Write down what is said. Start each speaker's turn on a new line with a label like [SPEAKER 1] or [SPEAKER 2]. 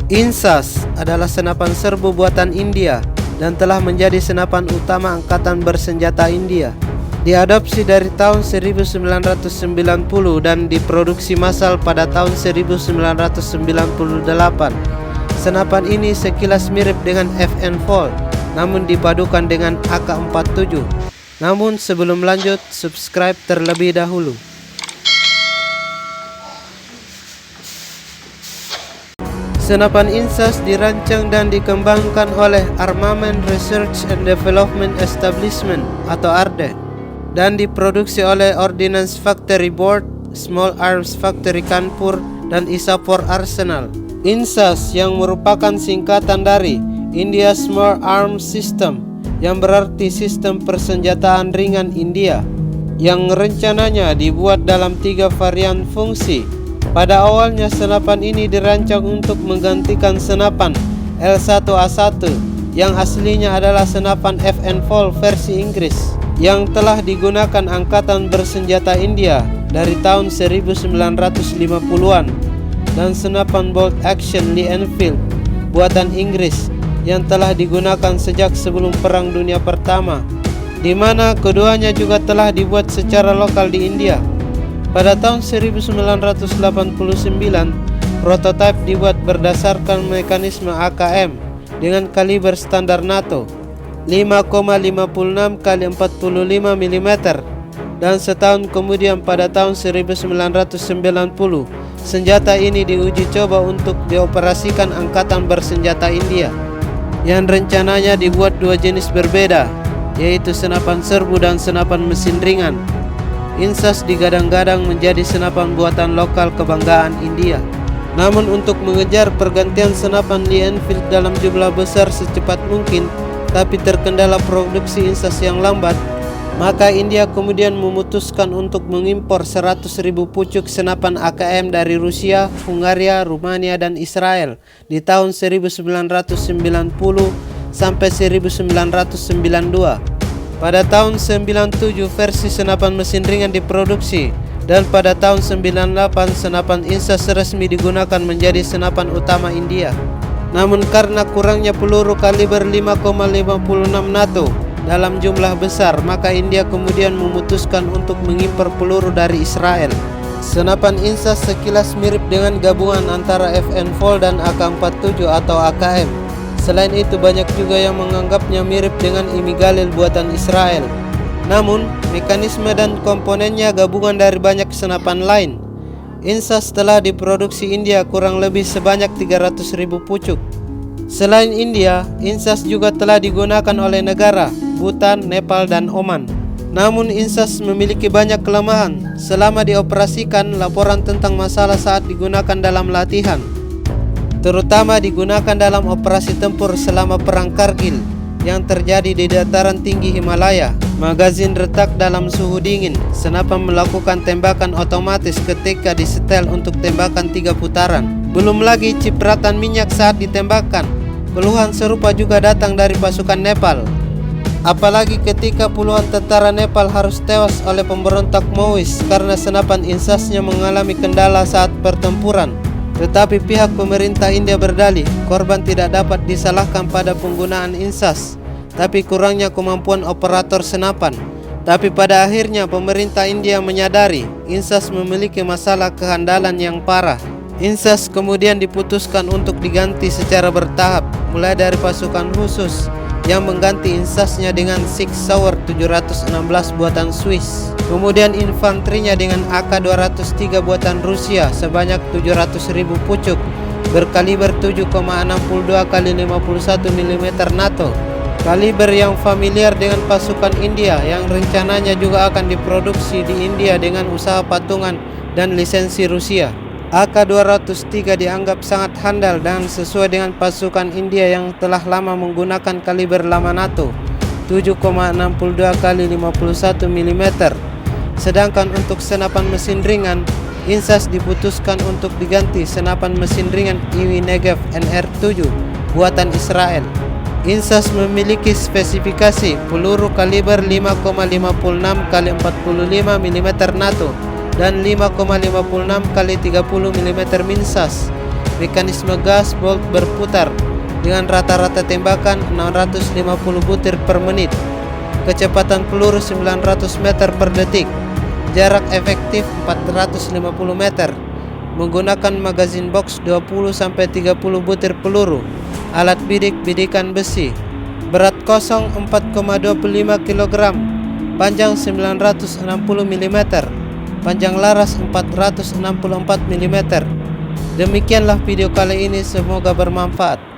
[SPEAKER 1] INSAS adalah senapan serbu buatan India dan telah menjadi senapan utama angkatan bersenjata India. Diadopsi dari tahun 1990 dan diproduksi massal pada tahun 1998. Senapan ini sekilas mirip dengan FN Fold, namun dipadukan dengan AK-47. Namun sebelum lanjut, subscribe terlebih dahulu. Senapan INSAS dirancang dan dikembangkan oleh Armament Research and Development Establishment atau ARDE dan diproduksi oleh Ordnance Factory Board, Small Arms Factory Kanpur, dan ISAPOR Arsenal. INSAS yang merupakan singkatan dari India Small Arms System, yang berarti sistem persenjataan ringan India, yang rencananya dibuat dalam 3 varian fungsi. Pada awalnya senapan ini dirancang untuk menggantikan senapan L1A1 yang aslinya adalah senapan FN Fold versi Inggris yang telah digunakan angkatan bersenjata India dari tahun 1950-an, dan senapan bolt action Lee Enfield buatan Inggris yang telah digunakan sejak sebelum Perang Dunia Pertama, di mana keduanya juga telah dibuat secara lokal di India. Pada tahun 1989, prototipe dibuat berdasarkan mekanisme AKM dengan kaliber standar NATO 5,56 x 45 mm, dan setahun kemudian pada tahun 1990, senjata ini diuji coba untuk dioperasikan angkatan bersenjata India yang rencananya dibuat 2 jenis berbeda, yaitu senapan serbu dan senapan mesin ringan. INSAS digadang-gadang menjadi senapan buatan lokal kebanggaan India. Namun untuk mengejar pergantian senapan Lee Enfield dalam jumlah besar secepat mungkin, tapi terkendala produksi INSAS yang lambat, maka India kemudian memutuskan untuk mengimpor 100.000 pucuk senapan AKM dari Rusia, Hungaria, Rumania, dan Israel di tahun 1990 sampai 1992. Pada tahun 97 versi senapan mesin ringan diproduksi, dan pada tahun 98 senapan INSAS resmi digunakan menjadi senapan utama India. Namun karena kurangnya peluru kaliber 5,56 NATO dalam jumlah besar, maka India kemudian memutuskan untuk mengimpor peluru dari Israel. Senapan INSAS sekilas mirip dengan gabungan antara FN Fold dan AK-47 atau AKM. Selain itu banyak juga yang menganggapnya mirip dengan IMI Galil buatan Israel. Namun, mekanisme dan komponennya gabungan dari banyak senapan lain. INSAS telah diproduksi India kurang lebih sebanyak 300.000 pucuk. Selain India, INSAS juga telah digunakan oleh negara Bhutan, Nepal, dan Oman. Namun INSAS memiliki banyak kelemahan. Selama dioperasikan, laporan tentang masalah saat digunakan dalam latihan, terutama digunakan dalam operasi tempur selama Perang Kargil yang terjadi di dataran tinggi Himalaya. Magazin retak dalam suhu dingin. Senapan melakukan tembakan otomatis ketika disetel untuk tembakan 3 putaran. Belum lagi cipratan minyak saat ditembakkan. Keluhan serupa juga datang dari pasukan Nepal, apalagi ketika puluhan tentara Nepal harus tewas oleh pemberontak Maois karena senapan INSASnya mengalami kendala saat pertempuran. Tetapi pihak pemerintah India berdalih korban tidak dapat disalahkan pada penggunaan INSAS, tapi kurangnya kemampuan operator senapan. Tapi pada akhirnya pemerintah India menyadari INSAS memiliki masalah kehandalan yang parah. INSAS kemudian diputuskan untuk diganti secara bertahap, mulai dari pasukan khusus yang mengganti INSASnya dengan Sig Sauer 716 buatan Swiss, kemudian infanterinya dengan AK-203 buatan Rusia sebanyak 700.000 pucuk berkaliber 7,62 x 51 mm NATO, kaliber yang familiar dengan pasukan India yang rencananya juga akan diproduksi di India dengan usaha patungan dan lisensi Rusia. AK-203 dianggap sangat handal dan sesuai dengan pasukan India yang telah lama menggunakan kaliber lama NATO 7,62 x 51 mm. Sedangkan untuk senapan mesin ringan, INSAS diputuskan untuk diganti senapan mesin ringan IWI Negev NR7 buatan Israel. INSAS memiliki spesifikasi peluru kaliber 5,56 x 45 mm NATO dan 5,56 x 30 mm Minsas mekanisme gas bolt berputar dengan rata-rata tembakan 650 butir per menit, kecepatan peluru 900 meter per detik, jarak efektif 450 meter, menggunakan magazin box 20-30 butir peluru, alat bidik-bidikan besi, berat kosong 4,25 kg, panjang 960 mm, panjang laras 464 mm. Demikianlah video kali ini, semoga bermanfaat.